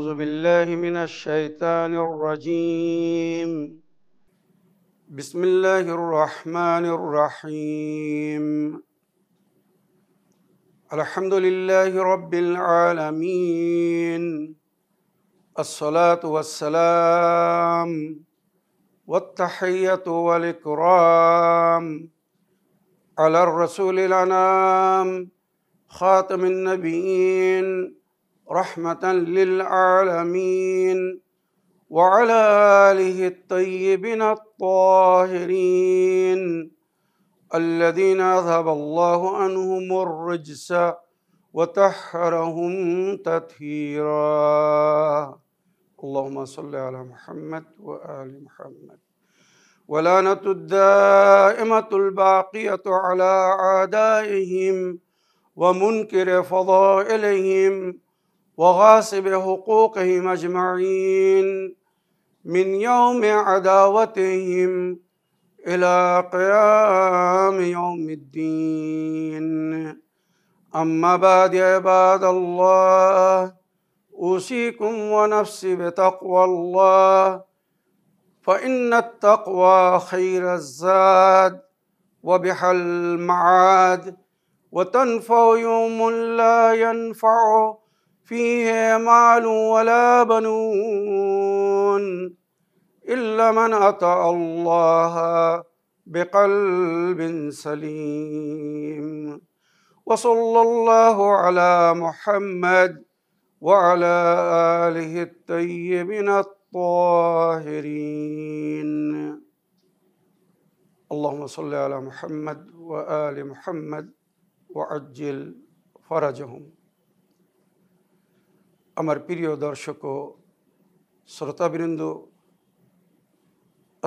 أعوذ بالله من الشيطان الرجيم بسم الله الرحمن الرحيم الحمد لله رب العالمين الصلاة والسلام والتحية والإكرام على الرسول الأنام خاتم النبيين رحمة للعالمين وعلى آله الطيبين الطاهرين الذين أذهب الله عنهم الرجس وطهرهم تطهيرا اللهم صل على محمد وآل محمد ولعنة الدائمة الباقية على أعدائهم ومنكر فضائلهم وغاصب حقوقهم أجمعين من يوم عداوتهم إلى قيام يوم الدين أما بعد عباد الله أوصيكم ونفسي بتقوى الله فإن التقوى خير الزاد وبها المعاد وتنفع يوم لا ينفع فيه مال ولا بنون إلا من أتى الله بقلب سليم وصلى الله على محمد وعلى آله الطيبين الطاهرين اللهم صل على محمد وآل محمد وعجل فرجهم আমার প্রিয় দর্শক ও শ্রোতাবৃন্দ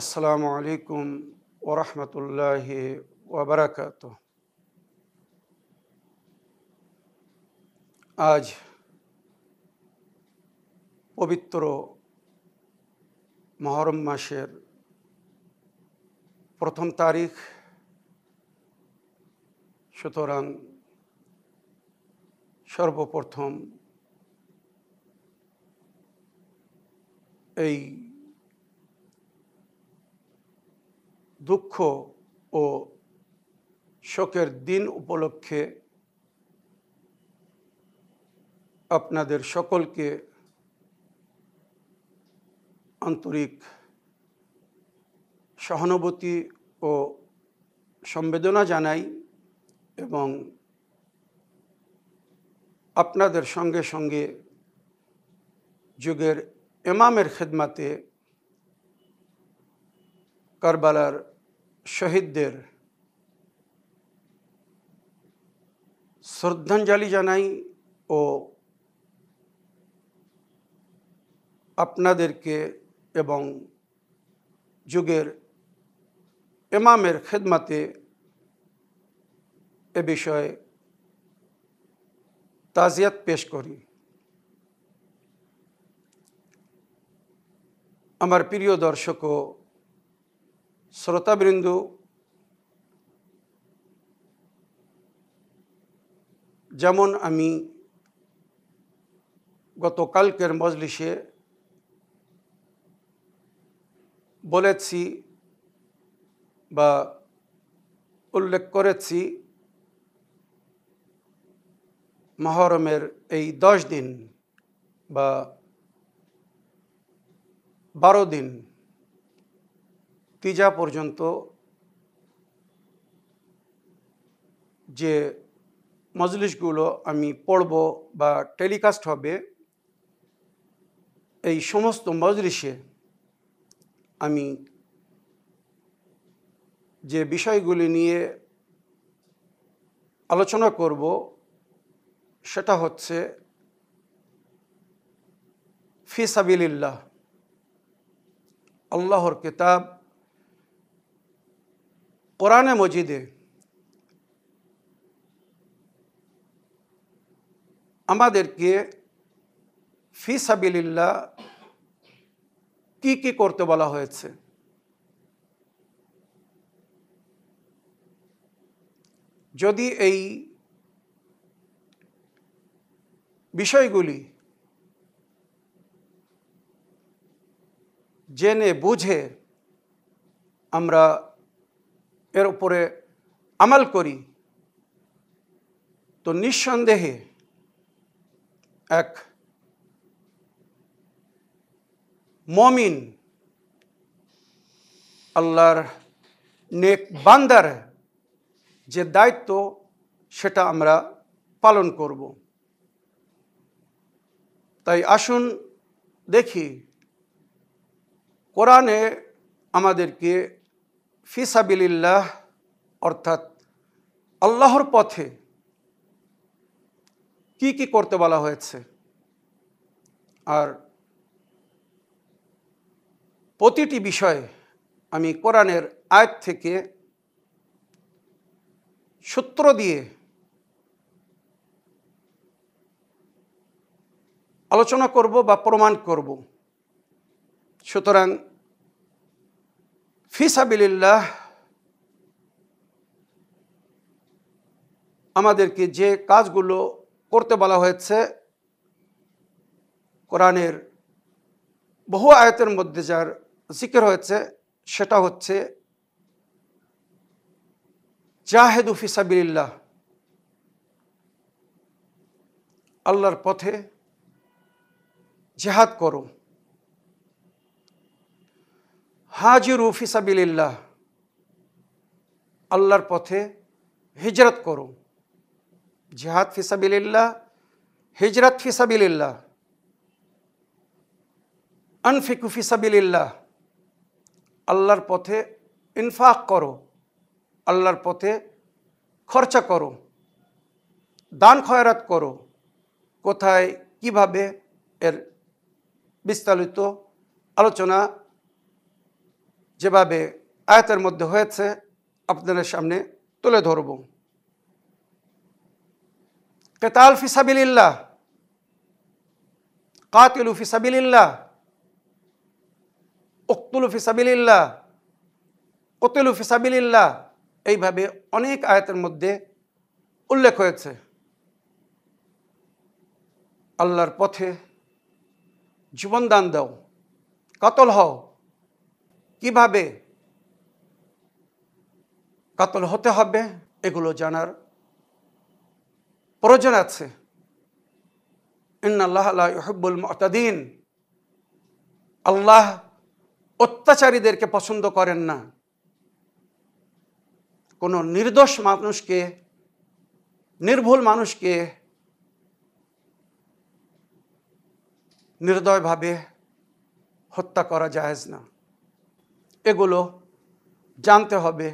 আসসালামু আলাইকুম ওয়া রাহমাতুল্লাহি ওয়া বারাকাতুহু। আজ পবিত্র মুহররম মাসের প্রথম তারিখ, সুতরাং সর্বপ্রথম এই দুঃখ ও শোকের দিন উপলক্ষে আপনাদের সকলকে আন্তরিক সহানুভূতি ও সমবেদনা জানাই এবং আপনাদের সঙ্গে সঙ্গে যুগের ইমামের খিদমতে কারবালার শহীদদের শ্রদ্ধাঞ্জলি জানাই ও আপনাদেরকে এবং যুগের ইমামের খিদমতে এ বিষয়ে তাজিয়াত পেশ করি। আমার প্রিয় দর্শক ও শ্রোতাবৃন্দ, যেমন আমি গতকালকের মজলিসে বলেছি বা উল্লেখ করেছি, মুহররমের এই 10 দিন বা 12 দিন তিজা পর্যন্ত যে মজলিসগুলো আমি পড়ব বা টেলিকাস্ট হবে, এই সমস্ত মজলিসে আমি যে বিষয়গুলি নিয়ে আলোচনা করব সেটা হচ্ছে ফি সাবিলিল্লাহ, আল্লাহর কিতাব কোরআনে মজিদে আমাদেরকে ফি সাবিলিল্লাহ কি কি করতে বলা হয়েছে। যদি এই বিষয়গুলি জেনে বুঝে আমরা এর উপরে আমল করি, তো নিঃসন্দেহে এক মুমিন আল্লাহর নেক বান্দার যে দায়িত্ব সেটা আমরা পালন করব। তাই আসুন দেখি কোরআনে আমাদেরকে ফি সাবিলিল্লাহ অর্থাৎ আল্লাহর পথে কি কি করতে বলা হয়েছে। আর প্রতিটি বিষয়ে আমি কোরআনের আয়াত থেকে সূত্র দিয়ে আলোচনা করব বা প্রমাণ করব। সুতরাং ফি সাবিলিল্লাহ আমাদেরকে যে কাজগুলো করতে বলা হয়েছে কোরআনের বহু আয়াতের মধ্যে যার জিকির হয়েছে সেটা হচ্ছে জাহেদু ফি সাবিলিল্লাহ, আল্লাহর পথে জিহাদ করো। হাজিরু ফি সাবিলিল্লাহ, আল্লাহর পথে হিজরত করো। জিহাদ ফি সাবিলিল্লাহ, হিজরত ফি সাবিলিল্লাহ। আনফিকু ফি সাবিলিল্লাহ, আল্লাহর পথে ইনফাক করো, আল্লাহর পথে খরচা করো, দান খয়রাত করো। কোথায় কিভাবে এর বিস্তারিত আলোচনা যেভাবে আয়াতের মধ্যে হয়েছে আপনাদের সামনে তুলে ধরব। কিতাল ফি সাবিলিল্লাহ, কাতিলু ফি সাবিলিল্লাহ, উকতুলু ফি সাবিলিল্লাহ, কুতিলু ফি সাবিলিল্লাহ, এইভাবে অনেক আয়াতের মধ্যে উল্লেখ হয়েছে। আল্লাহর পথে জীবন দান দাও, কাতল হও। কিভাবে কাতল হতে হবে এগুলো জানার প্রয়োজন আছে। ইন্নাল্লাহা লা ইউহিব্বুল মু'তাদিন, আল্লাহ অত্যাচারীদেরকে পছন্দ করেন না। কোনো নির্দোষ মানুষকে, নির্ভুল মানুষকে নির্দয়ভাবে হত্যা করা জায়েজ না। এগুলো জানতে হবে,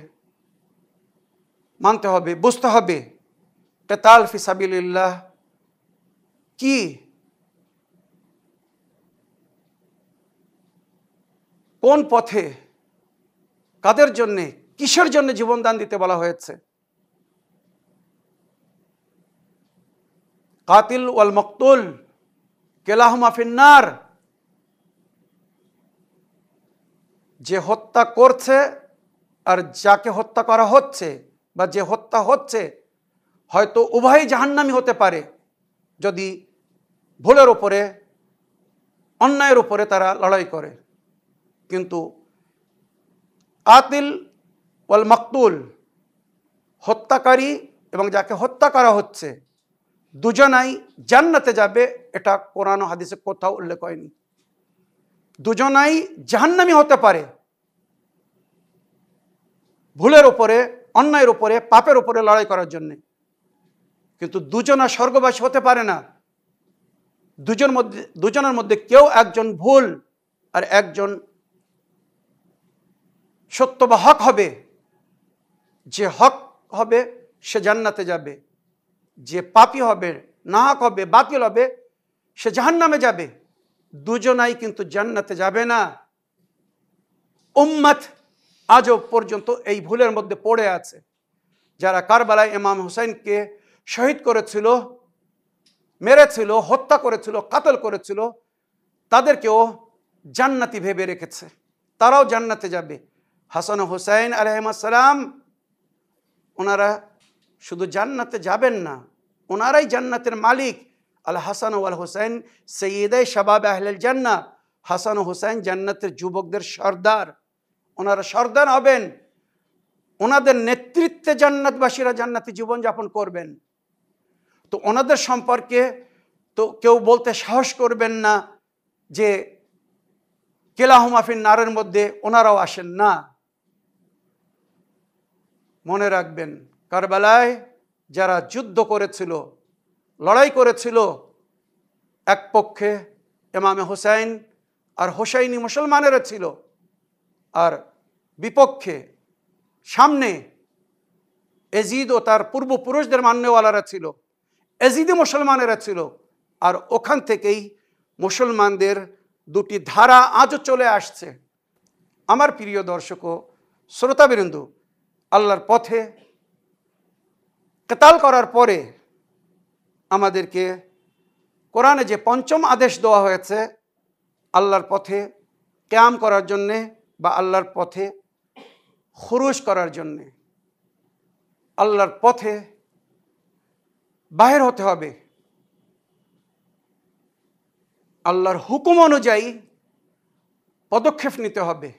মানতে হবে, বুঝতে হবে। কিতাল ফি সাবিলিল্লাহ কি, কোন পথে, কাদের জন্যে, কিসের জন্য জীবন দান দিতে বলা হয়েছে। কাতিল ওয়াল মকতুল কিলাহুমা ফিন্নার, যে হত্যা করছে আর যাকে হত্যা করা হচ্ছে বা যে হত্যা হচ্ছে, হয়তো উভয়ই জাহান্নামী হতে পারে যদি ভুলের উপরে, অন্যায়ের উপরে তারা লড়াই করে। কিন্তু কাতিল ওয়াল মকতুল, হত্যাকারী এবং যাকে হত্যা করা হচ্ছে, দুজনাই জান্নাতে যাবে, এটা কোরআন ও হাদিসে কোথাও উল্লেখ হয়নি। দুজনাই জাহান্নামী হতে পারে ভুলের উপরে, অন্যায়ের উপরে, পাপের উপরে লড়াই করার জন্য, কিন্তু দুজনা স্বর্গবাসী হতে পারে না। দুজনের মধ্যে কেউ একজন ভুল আর একজন সত্য বা হক হবে। যে হক হবে সে জান্নাতে যাবে, যে পাপী হবে, নাহক হবে, বাতিল হবে, সে জাহান্নামে যাবে। দুজনাই কিন্তু জান্নাতে যাবে না। উম্মত আজও পর্যন্ত এই ভুলের মধ্যে পড়ে আছে। যারা কারবালায় ইমাম হুসাইনকে শহীদ করেছিল, মেরেছিল, হত্যা করেছিল, কাতল করেছিল, তাদেরকেও জান্নাতি ভেবে রেখেছে, তারাও জান্নাতে যাবে। হাসান ও হুসাইন আলাইহিসসালাম ওনারা শুধু জান্নাতে যাবেন না, ওনারাই জান্নাতের মালিক। আল হাসান ওয়াল হুসাইন সৈয়দাই শাবাব আহলিল জান্নাহ, হাসান ও হুসাইন জান্নাতের যুবকদের সর্দার, ওনারা সর্দার হবেন, ওনাদের নেতৃত্বে জান্নাতবাসীরা জান্নাতি জীবনযাপন করবেন। তো ওনাদের সম্পর্কে তো কেউ বলতে সাহস করবেন না যে কেলাহুমা ফিন নারের মধ্যে ওনারাও আসেন না। মনে রাখবেন, কারবালায় যারা যুদ্ধ করেছিল, লড়াই করেছিল, এক পক্ষে ইমামে হুসাইন আর হোসাইনি মুসলমানেরা ছিল, আর বিপক্ষে সামনে এজিদ ও তার পূর্বপুরুষদের মান্যওয়ালারা ছিল, এজিদি মুসলমানেরা ছিল। আর ওখান থেকেই মুসলমানদের দুটি ধারা আজও চলে আসছে। আমার প্রিয় দর্শক ও শ্রোতাবৃন্দ, আল্লাহর পথে কেতাল করার পরে আমাদেরকে কোরআনে যে পঞ্চম আদেশ দেওয়া হয়েছে আল্লাহর পথে কিয়াম করার জন্যে বা আল্লাহর পথে খুরুজ করার জন্যে, আল্লাহর পথে বাহির হতে হবে, আল্লাহর হুকুম অনুযায়ী পদক্ষেপ নিতে হবে।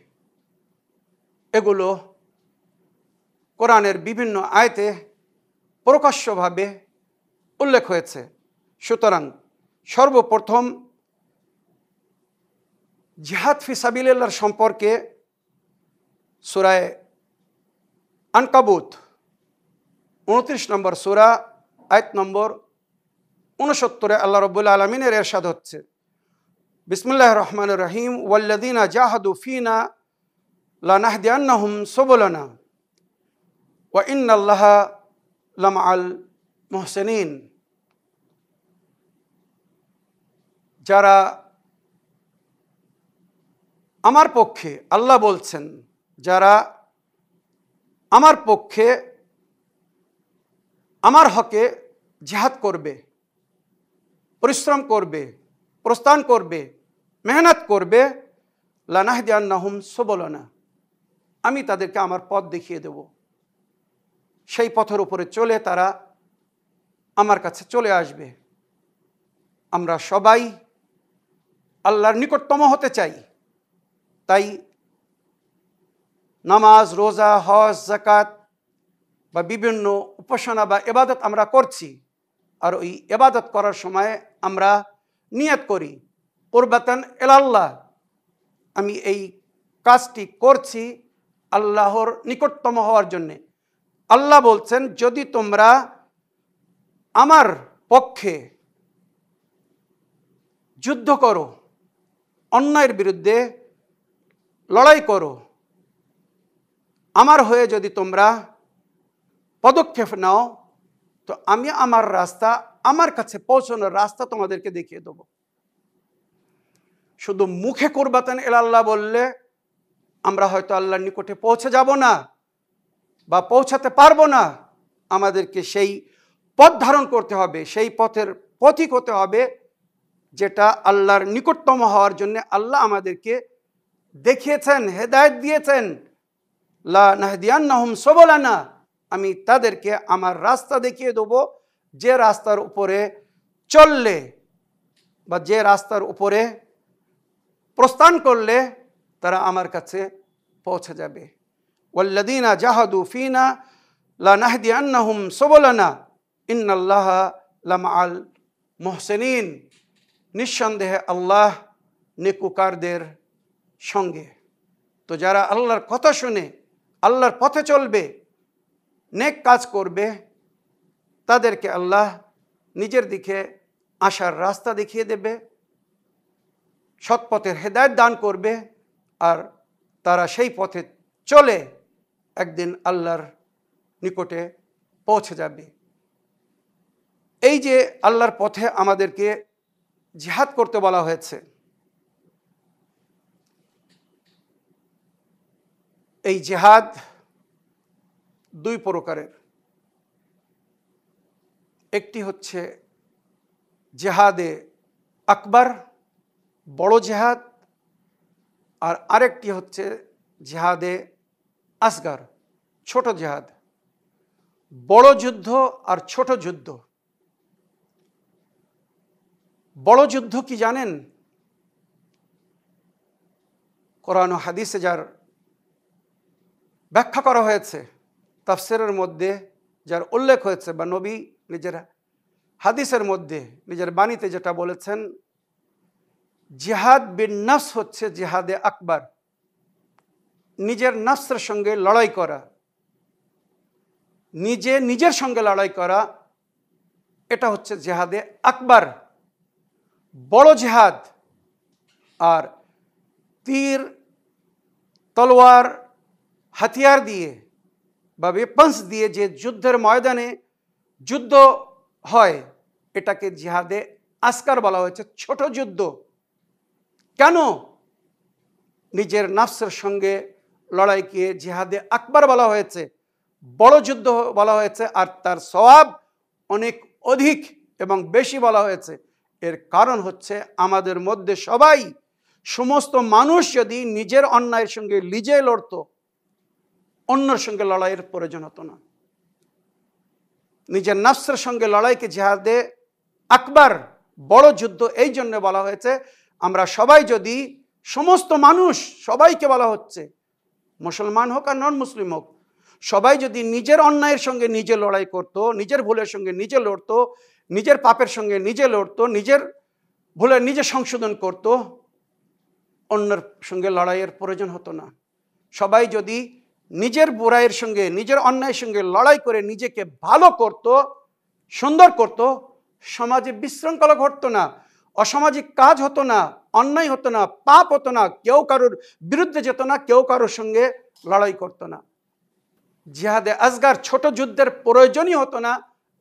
এগুলো কোরআনের বিভিন্ন আয়াতে প্রকাশ্যভাবে উল্লেখ হয়েছে। সুতরাং সর্বপ্রথম জিহাদ ফি সাবিলিল্লাহর সম্পর্কে সূরা আনকাবুত 29 নম্বর সূরা আয়াত নম্বর 69 আল্লাহ রাব্বুল আলামিনের ইরশাদ হচ্ছে, বিসমিল্লাহির রহমানির রহিম, ওয়াল্লাযীনা জাহাদু ফীনা লানাহদিয়ান্নাহুম সুবুলানা ওয়া ইন্নাল্লাহা লামাআল মুহসিনিন। যারা আমার পক্ষে, আল্লাহ বলছেন, যারা আমার পক্ষে আমার হকে জিহাদ করবে, পরিশ্রম করবে, প্রস্থান করবে, মেহনত করবে, লানাহদিয়ান্নাহুম সুবুলানা, আমি তাদেরকে আমার পথ দেখিয়ে দেব। সেই পথের উপরে চলে তারা আমার কাছে চলে আসবে। আমরা সবাই আল্লাহর নিকটতম হতে চাই, তাই নামাজ, রোজা, হজ, যাকাত বা বিভিন্ন উপাসনা বা ইবাদত আমরা করছি। আর ওই ইবাদত করার সময় আমরা নিয়ত করি কুরবাতান ইলাল্লাহ, আমি এই কাজটি করছি আল্লাহর নিকটতম হওয়ার জন্যে। আল্লাহ বলছেন, যদি তোমরা আমার পক্ষে যুদ্ধ করো, অন্যায়ের বিরুদ্ধে লড়াই করো, আমার হয়ে যদি তোমরা পদক্ষেপ নাও, তো আমি আমার রাস্তা, আমার কাছে পৌঁছানোর রাস্তা তোমাদেরকে দেখিয়ে দেব। শুধু মুখে কুরবাতান ইলাল্লাহ বললে আমরা হয়তো আল্লাহর নিকটে পৌঁছে যাব না বা পৌঁছাতে পারবো না। আমাদেরকে সেই পথ ধারণ করতে হবে, সেই পথের পথিক হতে হবে, যেটা আল্লাহর নিকটতম হওয়ার জন্য আল্লাহ আমাদেরকে দেখিয়েছেন, হেদায়েত দিয়েছেন। লা নাহদিয়ান্নাহুম সুবুলানা, আমি তাদেরকে আমার রাস্তা দেখিয়ে দেব, যে রাস্তার উপরে চললে বা যে রাস্তার উপরে প্রস্থান করলে তারা আমার কাছে পৌঁছে যাবে। ওয়াল্লাযীনা জাহাদু ফীনা লানাহদিয়ান্নাহুম সুবুলানা ইন্নাল্লাহা লামাআল মুহসিনিন, নিঃসন্দেহে আল্লাহ নেকুকারদের সঙ্গে। তো যারা আল্লাহর কথা শুনে আল্লাহর পথে চলবে, নেক কাজ করবে, তাদেরকে আল্লাহ নিজের দিকে আসার রাস্তা দেখিয়ে দেবে, সৎপথের হেদায়েত দান করবে, আর তারা সেই পথে চলে একদিন আল্লাহর নিকটে পৌঁছে যাবে। এই যে আল্লাহর পথে আমাদেরকে জিহাদ করতে বলা হয়েছে, এই জিহাদ দুই প্রকারের। একটি হচ্ছে জিহাদে আকবর, বড় জিহাদ, আর আরেকটি হচ্ছে জিহাদে আসগর, ছোট জিহাদ। বড় যুদ্ধ আর ছোট যুদ্ধ। বড় যুদ্ধ কি জানেন? কোরআন ও হাদিসে যার ব্যাখ্যা করা হয়েছে, তাফসিরের মধ্যে যার উল্লেখ হয়েছে, বা নবী নিজের হাদিসের মধ্যে নিজের বাণীতে যেটা বলেছেন, জিহাদ বিন নফস হচ্ছে জিহাদে আকবার। নিজের নফসের সঙ্গে লড়াই করা, নিজের সঙ্গে লড়াই করা, এটা হচ্ছে জিহাদে আকবার, বড় জিহাদ। আর তীর, তলোয়ার, হাতিয়ার দিয়ে বা ওয়েপন্স দিয়ে যে যুদ্ধের ময়দানে যুদ্ধ হয়, এটাকে জিহাদে আসগার বলা হয়েছে, ছোট যুদ্ধ। কেন নিজের নফসের সঙ্গে লড়াইকে জিহাদে আকবার বলা হয়েছে, বড় যুদ্ধ বলা হয়েছে, আর তার সওয়াব অনেক অধিক এবং বেশি বলা হয়েছে? এর কারণ হচ্ছে আমাদের মধ্যে সবাই, সমস্ত মানুষ যদি নিজের অন্যায়ের সঙ্গে নিজে লড়ত, অন্যের সঙ্গে লড়াইয়ের প্রয়োজন হতো না। নিজের নফসের সঙ্গে লড়াইকে জিহাদে আকবার, বড় যুদ্ধ এই জন্য বলা হয়েছে। আমরা সবাই যদি, সমস্ত মানুষ, সবাইকে বলা হচ্ছে, মুসলমান হোক আর নন মুসলিম হোক, সবাই যদি নিজের অন্যায়ের সঙ্গে নিজে লড়াই করত, নিজের ভুলের সঙ্গে নিজে লড়ত, নিজের পাপের সঙ্গে নিজে লড়ত, নিজের ভুলে নিজে সংশোধন করত, অন্যের সঙ্গে লড়াইয়ের প্রয়োজন হতো না। সবাই যদি নিজের বুরাইয়ের সঙ্গে, নিজের অন্যায়ের সঙ্গে লড়াই করে নিজেকে ভালো করত, সুন্দর করত, সমাজে বিশৃঙ্খলা ঘটতো না, অসামাজিক কাজ হতো না, অন্যায় হতো না, পাপ হতো না, কেউ কারোর বিরুদ্ধে যেত না, কেউ কারোর সঙ্গে লড়াই করতো না। জিহাদে আসগার, ছোট যুদ্ধের প্রয়োজনই হতো না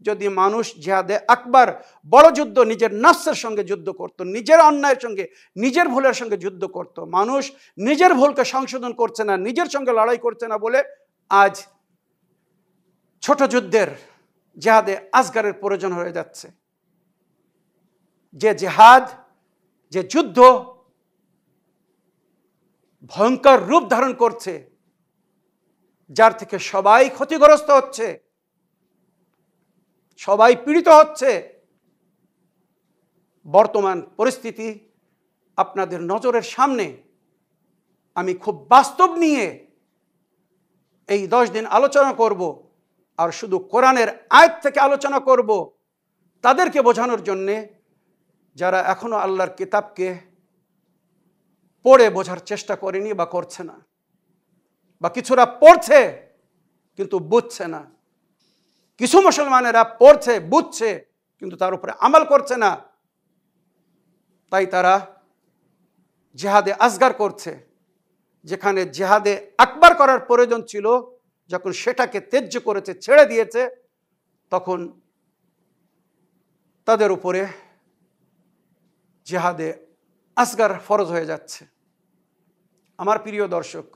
যদি মানুষ জিহাদে আকবার, বড় যুদ্ধ, নিজের নফসের সঙ্গে যুদ্ধ করত, নিজের অন্যায়ের সঙ্গে, নিজের ভুলের সঙ্গে যুদ্ধ করত। মানুষ নিজের ভুলকে সংশোধন করছে না, নিজের সঙ্গে লড়াই করছে না বলে আজ ছোট যুদ্ধের, জিহাদে আসগারের প্রয়োজন হয়ে যাচ্ছে। যে জিহাদ, যে যুদ্ধ ভয়ঙ্কর রূপ ধারণ করছে, যার থেকে সবাই ক্ষতিগ্রস্ত হচ্ছে, সবাই পীড়িত হচ্ছে, বর্তমান পরিস্থিতি আপনাদের নজরের সামনে। আমি খুব বাস্তব নিয়ে এই 10 দিন আলোচনা করব, আর শুধু কোরআনের আয়াত থেকে আলোচনা করব, তাদেরকে বোঝানোর জন্যে যারা এখনো আল্লাহর কিতাবকে পড়ে বোঝার চেষ্টা করেনি বা করছে না, বা কিছুরা পড়ছে কিন্তু বুঝছে না। কিছু মুসলমানেরা পড়ছে, বুঝছে, কিন্তু তার উপরে আমল করছে না। তাই তারা জিহাদে আসগার করছে, যেখানে জিহাদে আকবার করার প্রয়োজন ছিল, যখন সেটাকে ত্যায্য করেছে, ছেড়ে দিয়েছে, তখন তাদের উপরে জিহাদে আসগার ফরজ হয়ে যাচ্ছে। আমার প্রিয় দর্শক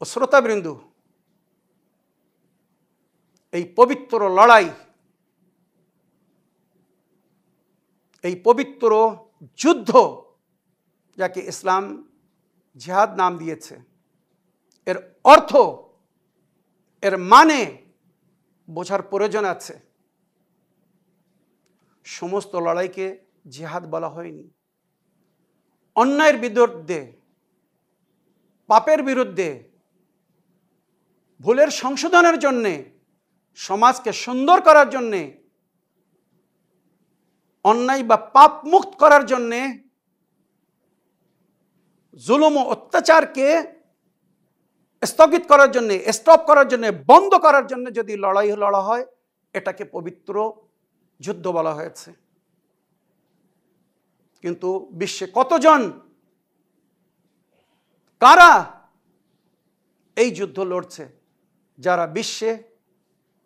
ও শ্রোতাবৃন্দু, এই পবিত্র লড়াই, এই পবিত্র যুদ্ধ, যাকে ইসলাম জিহাদ নাম দিয়েছে, এর অর্থ, এর মানে বোঝার প্রয়োজন আছে। সমস্ত লড়াইকে জিহাদ বলা হয়নি। অন্যায়ের বিরুদ্ধে, পাপের বিরুদ্ধে, ভুলের সংশোধনের জন্যে, সমাজকে সুন্দর করার জন্যে, অন্যায় বা পাপ মুক্ত করার জন্যে, জুলুম ও অত্যাচারকে স্থগিত করার জন্যে, স্টপ করার জন্যে, বন্ধ করার জন্য যদি লড়াই লড়া হয়, এটাকে পবিত্র যুদ্ধ বলা হয়েছে। কিন্তু বিশ্বে কতজন, কারা এই যুদ্ধ লড়ছে? যারা বিশ্বে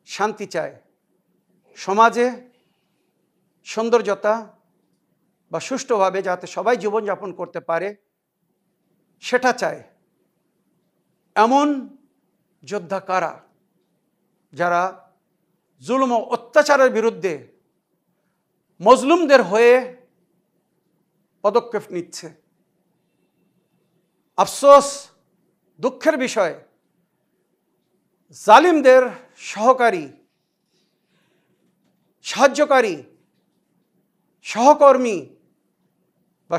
শান্তি চায়, সমাজে সৌন্দর্যতা বা সুষ্ঠুভাবে যাতে সবাই জীবনযাপন করতে পারে, সেটা চায়। এমন যোদ্ধা কারা? যারা জুলুম ও অত্যাচারের বিরুদ্ধে মজলুমদের হয়ে পদক্ষেপ নিচ্ছে। আফসোস, দুঃখের বিষয়, জালিমদের সহকারী, সাহায্যকারী, সহকর্মী বা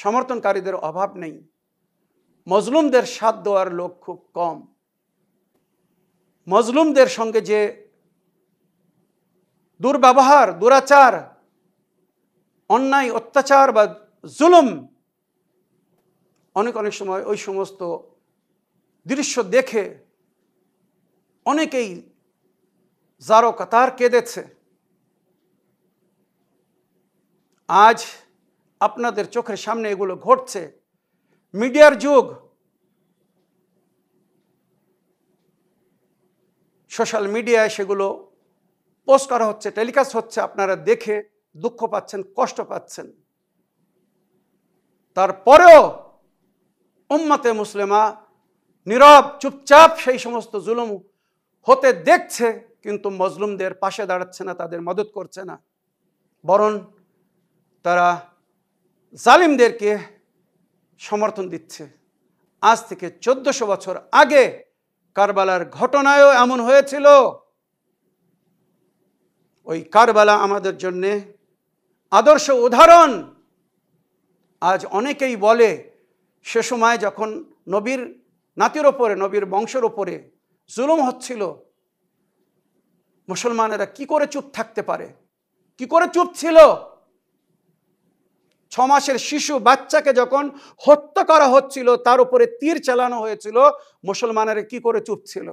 সমর্থনকারীদের অভাব নেই, মজলুমদের সাথ দেওয়ার লোক খুব কম। মজলুমদের সঙ্গে যে দুর্ব্যবহার, দুরাচার, অন্যায়, অত্যাচার বা জুলুম, অনেক সময় ওই সমস্ত দৃশ্য দেখে অনেকেই জারো কাতার কেঁদেছে। আজ আপনাদের চোখের সামনে এগুলো ঘটছে। মিডিয়ার যুগ, সোশ্যাল মিডিয়ায় সেগুলো পোস্ট করা হচ্ছে, টেলিকাস্ট হচ্ছে, আপনারা দেখে দুঃখ পাচ্ছেন, কষ্ট পাচ্ছেন। তারপরেও উম্মতে মুসলিমা নীরব চুপচাপ সেই সমস্ত জুলুম হতে দেখছে, কিন্তু মজলুমদের পাশে দাঁড়াচ্ছে না, তাদের মদত করছে না, বরং তারা জালিমদেরকে সমর্থন দিচ্ছে। আজ থেকে 1400 বছর আগে কারবালার ঘটনায়ও এমন হয়েছিল। ওই কারবালা আমাদের জন্য আদর্শ উদাহরণ। আজ অনেকেই বলে সে সময় যখন নবীর নাতির ওপরে, নবীর বংশের ওপরে জুলুম হচ্ছিল, মুসলমানেরা কি করে চুপ থাকতে পারে? কি করে চুপ ছিল? 6 মাসের শিশু বাচ্চাকে যখন হত্যা করা হচ্ছিল, তার উপরে তীর চালানো হয়েছিল, মুসলমানেরা কি করে চুপ ছিল?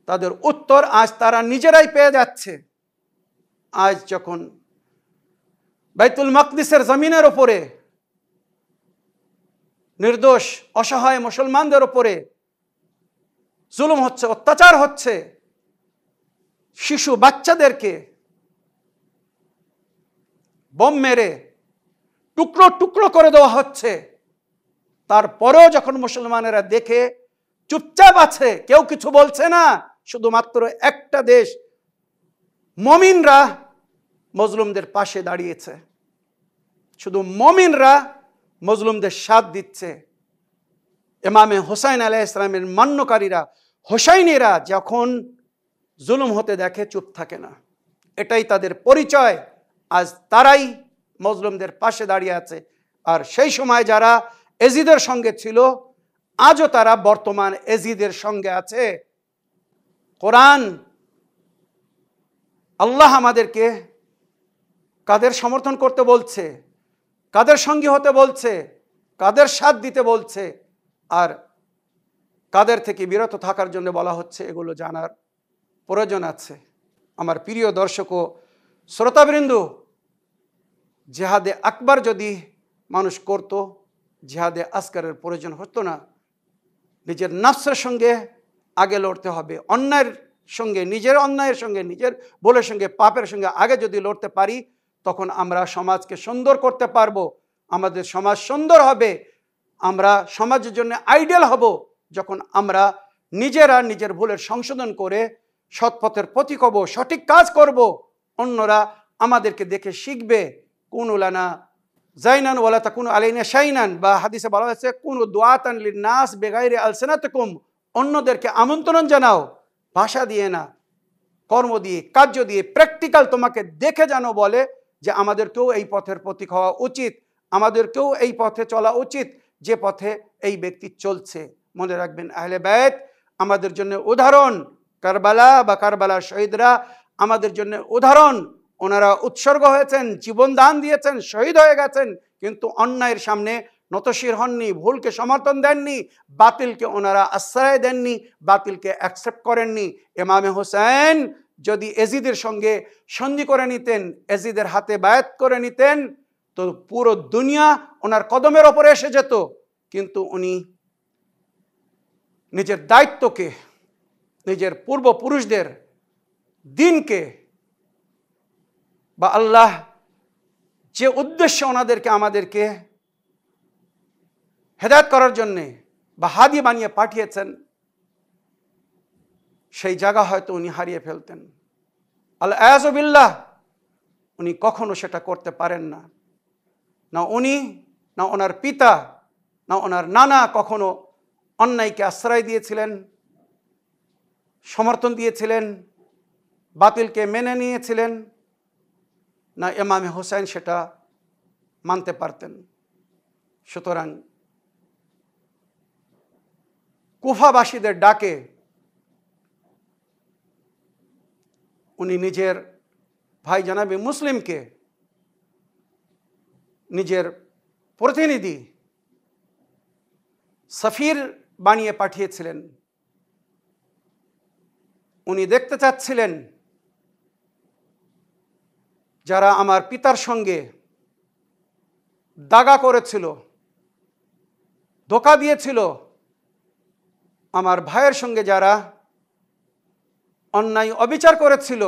তাদের উত্তর আজ তারা নিজেরাই পেয়ে যাচ্ছে। আজ যখন বাইতুল মাকদিসের জমিনের উপরে নির্দোষ অসহায় মুসলমানদের উপরে জুলুম হচ্ছে, অত্যাচার হচ্ছে, শিশু বাচ্চাদেরকে বোম মেরে টুকরো টুকরো করে দেওয়া হচ্ছে, তারপরেও যখন মুসলমানেরা দেখে চুপচাপ আছে, কেউ কিছু বলছে না, শুধুমাত্র একটা দেশ মুমিনরা মজলুমদের পাশে দাঁড়িয়েছে, শুধু মুমিনরা মজলুমদের সাথ দিচ্ছে। ইমামে হুসাইন আলাইহিস সালামের মান্যকারীরা, হুসাইনিরা যখন জুলুম হতে দেখে চুপ থাকে না, এটাই তাদের পরিচয়। আজ তারাই মজলুমদের পাশে দাঁড়িয়ে আছে। আর সেই সময় যারা এজিদের সঙ্গে ছিল, আজও তারা বর্তমান এজিদের সঙ্গে আছে। কোরআন, আল্লাহ আমাদেরকে কাদের সমর্থন করতে বলছে, কাদের সঙ্গী হতে বলছে, কাদের সাথ দিতে বলছে, আর কাদের থেকে বিরত থাকার জন্য বলা হচ্ছে, এগুলো জানার প্রয়োজন আছে। আমার প্রিয় দর্শক ও শ্রোতাবৃন্দ, জিহাদে আকবর যদি মানুষ করত, জিহাদে আসগরের প্রয়োজন হতো না। নিজের নফসের সঙ্গে আগে লড়তে হবে, অন্যায়ের সঙ্গে, নিজের অন্যায়ের সঙ্গে, নিজের ভুলের সঙ্গে, পাপের সঙ্গে আগে যদি লড়তে পারি, তখন আমরা সমাজকে সুন্দর করতে পারবো। আমাদের সমাজ সুন্দর হবে, আমরা সমাজের জন্য আইডিয়াল হব যখন আমরা নিজেরা নিজের ভুলের সংশোধন করে সৎপথের প্রতীক হব, সঠিক কাজ করব। অন্যরা আমাদেরকে দেখে শিখবে। কুনু লানা জাইনান ওয়ালা তাকুনু আলাইনা শাইনান, বা হাদিসে বলা হয়েছে কুনু দুআতান লিন্নাস বিগাইরি আলসিনাতিকুম, অন্যদেরকে আমন্ত্রণ জানাও, ভাষা দিয়ে না, কর্ম দিয়ে, কার্য দিয়ে, প্র্যাকটিক্যাল তোমাকে দেখে যেন বলে যে আমাদেরকেও এই পথের প্রতীক হওয়া উচিত, আমাদেরকেও এই পথে চলা উচিত যে পথে এই ব্যক্তি চলছে। মনে রাখবেন, আহলে বাইত আমাদের জন্য উদাহরণ। কারবালা বা কারবালার শহীদরা আমাদের জন্য উদাহরণ। ওনারা উৎসর্গ হয়েছেন, জীবন দান দিয়েছেন, শহীদ হয়ে গেছেন, কিন্তু অন্যায়ের সামনে নতশির হননি, ভুলকে সমর্থন দেননি, বাতিলকে ওনারা আশ্রয় দেননি, বাতিলকে অ্যাকসেপ্ট করেননি। ইমামে হোসেন যদি এজিদের সঙ্গে সন্ধি করে নিতেন, এজিদের হাতে বায়াত করে নিতেন, তো পুরো দুনিয়া ওনার কদমের ওপরে এসে যেত। কিন্তু উনি নিজের দায়িত্বকে, নিজের পূর্বপুরুষদের দিনকে, বা আল্লাহ যে উদ্দেশ্যে ওনাদেরকে আমাদেরকে হেদায়েত করার জন্যে বা হাদি বানিয়ে পাঠিয়েছেন, সেই জায়গা হয়তো উনি হারিয়ে ফেলতেন। আল্লাহ আয়াযু বিল্লাহ, উনি কখনো সেটা করতে পারেন না। না উনি, না ওনার পিতা, না ওনার নানা কখনো অন্যায়কে আশ্রয় দিয়েছিলেন, সমর্থন দিয়েছিলেন, বাতিলকে মেনে নিয়েছিলেন, না ইমামে হোসেন সেটা মানতে পারতেন। সুতরাং কুফাবাসীদের ডাকে উনি নিজের ভাই জনাবে মুসলিমকে নিজের প্রতিনিধি সফির বানিয়ে পাঠিয়েছিলেন। উনি দেখতে চাচ্ছিলেন যারা আমার পিতার সঙ্গে দাগা করেছিল, ধোঁকা দিয়েছিল, আমার ভাইয়ের সঙ্গে যারা অন্যায় অবিচার করেছিল,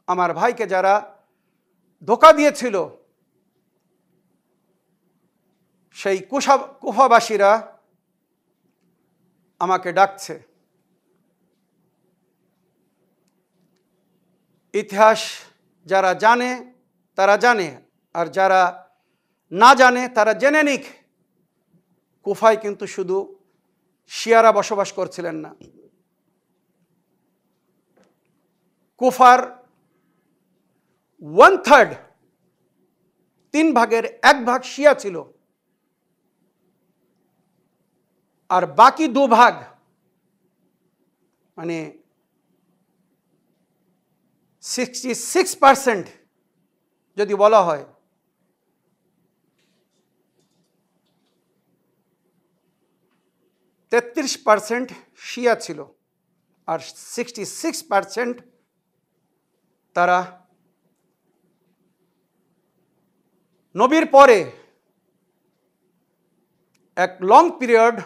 আমার ভাইকে যারা ধোঁকা দিয়েছিল, সেই কুফাবাসীরা আমাকে ডাকছে। ইতিহাস যারা জানে তারা জানে, আর যারা না জানে তারা জেনে নিক, কুফায় কিন্তু শুধু শিয়ারা বসবাস করছিলেন না। কুফার 1/3, 3 ভাগের 1 ভাগ শিয়া ছিল, আর বাকি 2 ভাগ মানে 66% যদি বলা হয়, (33% শিয়া ছিল, আর 66% তারা নবীর পরে এক লং পিরিয়ড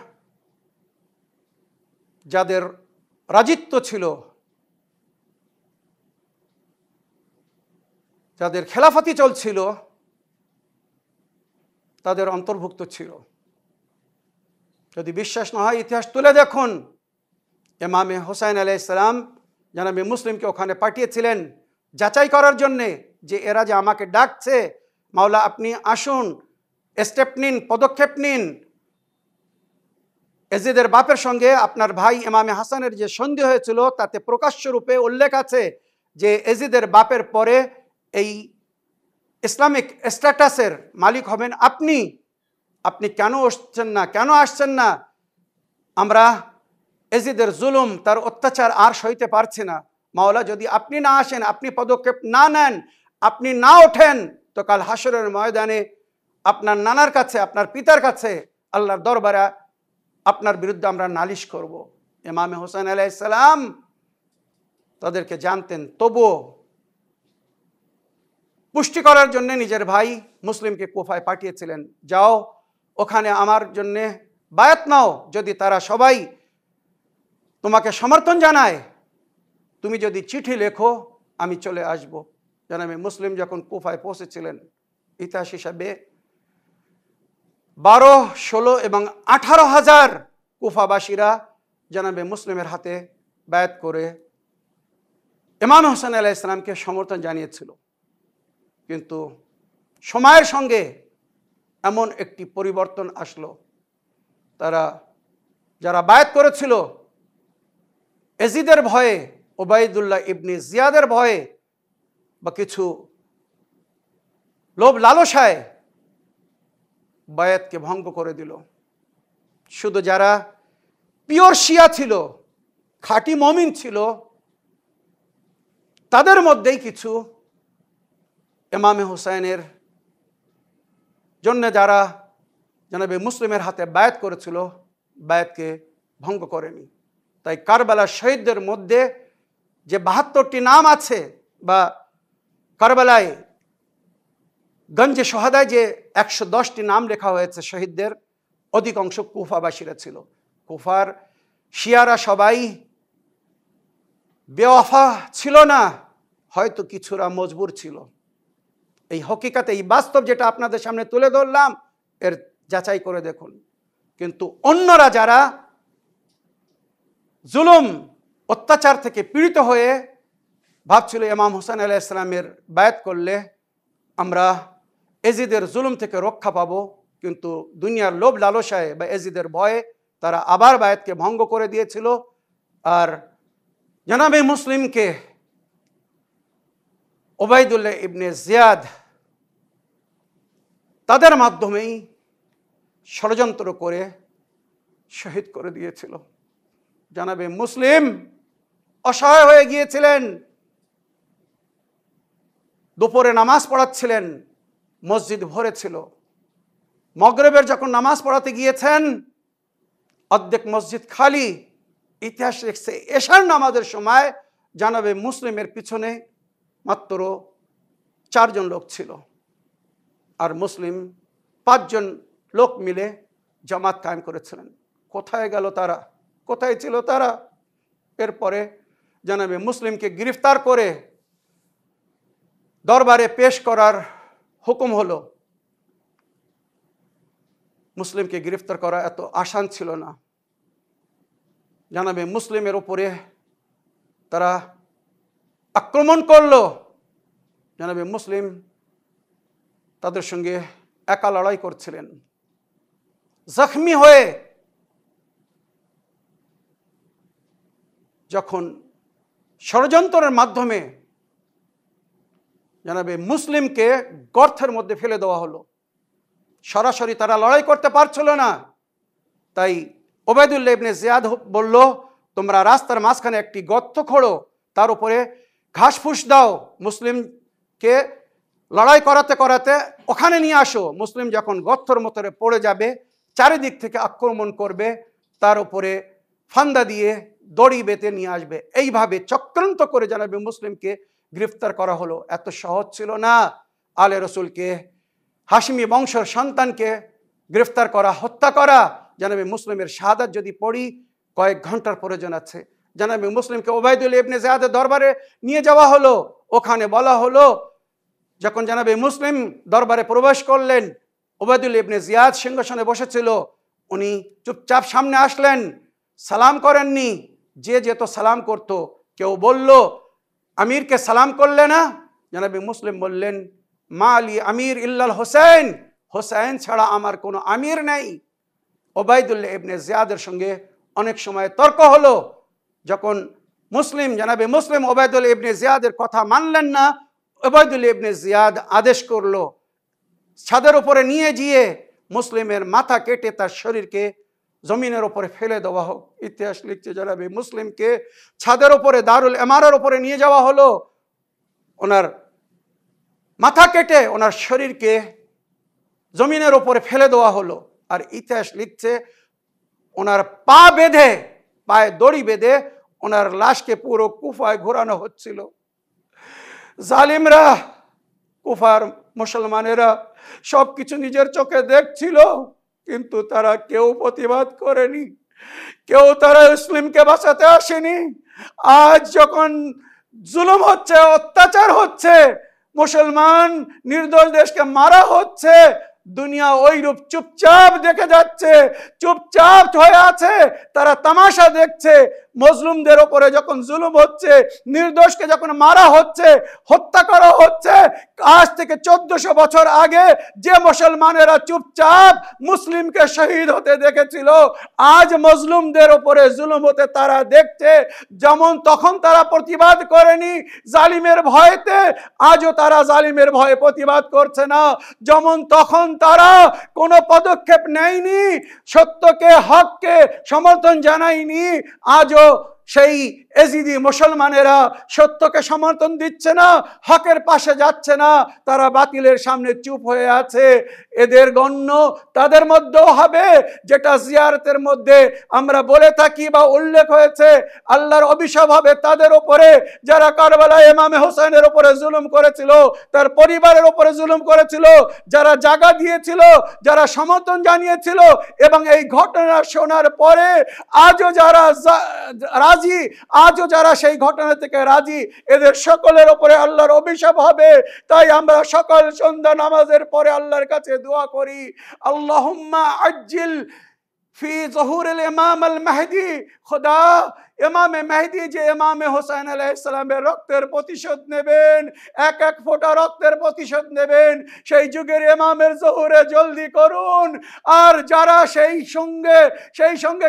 যাদের রাজিত্ব ছিল, যাদের খেলাফতি চলছিল, তাদের অন্তর্ভুক্ত ছিল। যদি বিশ্বাস না হয় ইতিহাস তুলে দেখুন। ইমামে হুসাইন আলাইহিস সালাম জনাবে মুসলিমকে ওখানে পাঠিয়েছিলেন যাচাই করার জন্যে যে এরা যে আমাকে ডাকছে, মাওলা আপনি আসুন, স্টেপ নিন, পদক্ষেপ নিন। এজিদের বাপের সঙ্গে আপনার ভাই ইমামে হাসানের যে সন্ধি হয়েছিল তাতে প্রকাশ্য রূপে উল্লেখ আছে যে এজিদের বাপের পরে এই ইসলামিক স্ট্যাটাসের মালিক হবেন আপনি। আপনি কেন আসছেন না? আমরা এজিদের জুলুম, তার অত্যাচার আর সইতে পারছি না। মাওলা যদি আপনি না আসেন, আপনি পদক্ষেপ না নেন, আপনি না ওঠেন, তো কাল হাসরের ময়দানে আপনার নানার কাছে, আপনার পিতার কাছে, আল্লাহর দরবারে আপনার বিরুদ্ধে আমরা নালিশ করব। ইমামে হুসাইন আলাইহিস সালাম তাদেরকে জানতেন, তবুও পুষ্টি করার জন্য নিজের ভাই মুসলিমকে কুফায় পাঠিয়েছিলেন, যাও ওখানে আমার জন্যে বায়াত নাও, যদি তারা সবাই তোমাকে সমর্থন জানায়, তুমি যদি চিঠি লেখো আমি চলে আসব। জনাবে মুসলিম যখন কুফায় পৌঁছেছিলেন, ইতিহাস হিসাবে 12, 16 এবং 18,000 কুফাবাসীরা জনাবে মুসলিমের হাতে বায়াত করে ইমাম হোসেন আলাইহিস সালামকে সমর্থন জানিয়েছিল। কিন্তু সময়ের সঙ্গে এমন একটি পরিবর্তন আসলো, তারা যারা বায়াত করেছিল এজিদের ভয়ে, ওবায়দুল্লাহ ইবনে জিয়াদের ভয়ে বা কিছু লোভ লালসায় বায়াতকে ভঙ্গ করে দিল। শুধু যারা পিওর শিয়া ছিল, খাঁটি মুমিন ছিল, তাদের মধ্যেই কিছু ইমামে হুসাইনের জন্য যারা জনাবে মুসলিমের হাতে বায়াত করেছিল, বায়াতকে ভঙ্গ করেনি। তাই কারবালার শহীদদের মধ্যে যে 72টি নাম আছে, বা কারবালায় গঞ্জে শহাদায় যে 110টি নাম লেখা হয়েছে শহীদদের, অধিকাংশ কুফাবাসীরা ছিল। কুফার শিয়ারা সবাই বেওয়াফা ছিল না, হয়তো কিছুরা মজবুর ছিল। এই হকিকতে, এই বাস্তব যেটা আপনাদের সামনে তুলে ধরলাম, এর যাচাই করে দেখুন। কিন্তু অন্যরা যারা জুলুম, অত্যাচার থেকে পীড়িত হয়ে ভাবছিল ইমাম হোসেন আলাইহিস সালামের বায়াত করলে আমরা এজিদের জুলুম থেকে রক্ষা পাবো, কিন্তু দুনিয়ার লোভ লালসায় বা এজিদের ভয়ে তারা আবার বায়াতকে ভঙ্গ করে দিয়েছিল। আর জনাবে মুসলিমকে ওবায়দুল্লাহ ইবনে জিয়াদ তাদের মাধ্যমেই ষড়যন্ত্র করে শহীদ করে দিয়েছিল। জানাবে মুসলিম অসহায় হয়ে গিয়েছিলেন, দুপুরে নামাজ পড়াচ্ছিলেন, মসজিদ ভরে ছিল। মাগরিবের যখন নামাজ পড়াতে গিয়েছেন, অর্ধেক মসজিদ খালি। ইতিহাস লিখছে এশার নামাজের সময় জানাবে মুসলিমের পিছনে মাত্র 4 জন লোক ছিল, আর মুসলিম 5 জন লোক মিলে জামাত কায়েম করেছিলেন। কোথায় গেল তারা? কোথায় ছিল তারা? এরপরে জানাবে মুসলিমকে গ্রেফতার করে দরবারে পেশ করার হুকুম হলো। মুসলিমকে গ্রেফতার করা এত আসান ছিল না। জানাবে মুসলিমের উপরে তারা আক্রমণ করলো। জানাবে মুসলিম তাদের সঙ্গে একা লড়াই করছিলেন। জখমি হয়ে যখন ষড়যন্ত্রের মাধ্যমে জানাবে মুসলিমকে গর্তের মধ্যে ফেলে দেওয়া হলো, সরাসরি তারা লড়াই করতে পারছিল না। তাই ওবায়দুল্লাহ ইবনে জিয়াদ বলল, তোমরা রাস্তার মাঝখানে একটি গর্ত খোঁড়ো, তার উপরে ঘাস ফুস দাও, মুসলিমকে লড়াই করাতে করাতে ওখানে নিয়ে আসো। মুসলিম যখন গর্তর মতরে পড়ে যাবে, চারিদিক থেকে আক্রমণ করবে, তার উপরে ফান্দা দিয়ে দড়ি বেঁধে নিয়ে আসবে। এইভাবে চক্রান্ত করে জানাবে মুসলিমকে গ্রেফতার করা হলো। এত সহজ ছিল না আলে রসুলকে, হাশিমি বংশের সন্তানকে গ্রেফতার করা, হত্যা করা। জানাবে মুসলিমের শাহাদাত যদি পড়ি কয়েক ঘন্টার প্রয়োজন আছে। জানাবে মুসলিমকে ওবায়দুল্লাহ ইবনে জিয়াদের দরবারে নিয়ে যাওয়া হলো। ওখানে বলা হলো, যখন জানাবে মুসলিম দরবারে প্রবেশ করলেন, ওবায়দুল্লাহ ইবনে জিয়াদ সিংহাসনে বসেছিল, উনি চুপচাপ সামনে আসলেন, সালাম করেননি। যে যেত সালাম করত। কেউ বলল, আমিরকে সালাম করলে না? জানাবে মুসলিম বললেন, মা আলী আমির ইল্লাল হোসেন, হোসেন ছাড়া আমার কোনো আমির নেই। ওবায়দুল্লাহ ইবনে জিয়াদের সঙ্গে অনেক সময় তর্ক হলো। যখন মুসলিম জানাবে মুসলিম ওবায়দুল্লাহ ইবনে জিয়াদের কথা মানলেন না, ওবায়দুল্লাহ ইবনে জিয়াদ আদেশ করলো, ছাদের উপরে নিয়ে গিয়ে মুসলিমের মাথা কেটে তার শরীরকে জমিনের উপরে ফেলে দেওয়া হোক। ইতিহাস লিখছে জানাবে মুসলিমকে ছাদের উপরে, দারুল ইমারার উপরে নিয়ে যাওয়া হলো। ওনার মাথা কেটে ওনার শরীরকে জমিনের উপরে ফেলে দেওয়া হলো। আর ইতিহাস লিখছে ওনার পা বেঁধে, পায়ে দড়ি বেঁধে ওনার লাশকে পুরো কুফায় ঘোরানো হচ্ছিল। জালিমরা, কুফার মুসলমানেরা সবকিছু নিজের চোখে দেখছিল, কিন্তু তারা কেউ প্রতিবাদ করেনি, কেউ তারা মুসলিমকে বাঁচাতে আসেনি। আজ যখন জুলুম হচ্ছে, অত্যাচার হচ্ছে, মুসলমান নির্দোষ দেশকে মারা হচ্ছে, দুনিয়া ওইরূপ চুপচাপ দেখে যাচ্ছে, চুপচাপ হয়ে আছে, তারা তামাশা দেখছে। মজলুমদের ওপরে যখন জুলুম হচ্ছে, নির্দোষকে যখন মারা হচ্ছে, হত্যা করা হচ্ছে, আজ থেকে 1400 বছর আগে যে মুসলমানেরা চুপচাপ মুসলিমকে শহীদ হতে দেখেছিল, আজ মজলুমদের ওপরে জুলুম হতে তারা দেখছে। যেমন তখন তারা প্রতিবাদ করেনি জালিমের ভয়েতে, আজও তারা জালিমের ভয়ে প্রতিবাদ করছে না। যেমন তখন তারা কোনো পদক্ষেপ নেয়নি, সত্যকে, হককে সমর্থন জানায়নি, আজও সেই এজিদি মুসলমানেরা সত্যকে সমর্থন দিচ্ছে না, হকের পাশে যাচ্ছে না, তারা বাতিলের সামনে চুপ হয়ে আছে। এদের গণ্য তাদের মধ্যেও হবে, যেটা জিয়ারতের মধ্যে আমরা বলে থাকি বা উল্লেখ হয়েছে। আল্লাহর অভিশাপ হবে তাদের উপরে যারা কারবালায় ইমামে হোসেনের উপরে জুলুম করেছিল, তার পরিবারের উপরে জুলুম করেছিল, যারা জায়গা দিয়েছিল, যারা সমর্থন জানিয়েছিল, এবং এই ঘটনা শোনার পরে আজও যারা রাজি, আজও যারা সেই ঘটনা থেকে রাজি, এদের সকলের উপরে আল্লাহর অভিশাপ হবে। তাই আমরা সকাল সন্ধ্যা নামাজের পরে আল্লাহর কাছে দোয়া করি, আল্লাহুম্মা আজ্জিল ফি যুহুরিল ইমাম আল মাহদি, খোদা ইমামে মেহেদী যে ইমামে হোসেন আলাইহিস সালামের রক্তের প্রতিশোধ নেবেন, এক এক ফোঁটা রক্তের প্রতিশোধ নেবেন, সেই যুগের ইমামের জোহরে জলদি করুন। আর যারা সেই সঙ্গে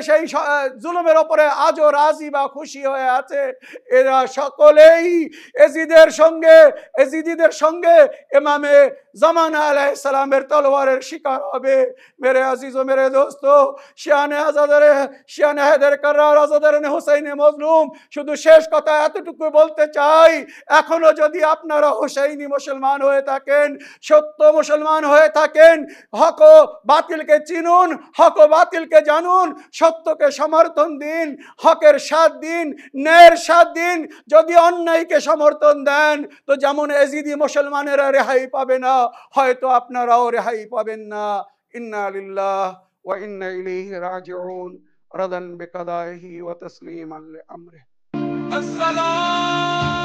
সেই জুলুমের উপরে আজও রাজি বা খুশি হয়ে আছে, এরা সকলেই এজিদিদের সঙ্গে ইমামে জামানা আলাইহিস সালামের তলোয়ারের শিকার হবে। মেরে আজিজ ও মেরে দোস্ত, শিয়ানে হায়দার কাররার আজাদারানে হুসাইনে মজলুম, শুধু শেষ কথা এতটুকু বলতে চাই, এখনো যদি আপনারা হুসাইনি মুসলমান হয়ে থাকেন, সত্য মুসলমান হয়ে থাকেন, হক ও বাতিলকে চিনুন, হক ও বাতিলকে জানুন, সত্যকে সমর্থন দিন, হকের সাথ দিন, ন্যায়ের সাথ দিন। যদি অন্যায়কে সমর্থন দেন তো যেমন এজিদি মুসলমানেরা রেহাই পাবে না, হয়তো আপনারাও রেহাই পাবেন না। ইন্না লিল্লাহ ওয়া ইন্না ইলাইহি রাজিউন, রাদান বিকাদাইহি ওয়া তাসলিমান লিআমরিহি। আসসালাম।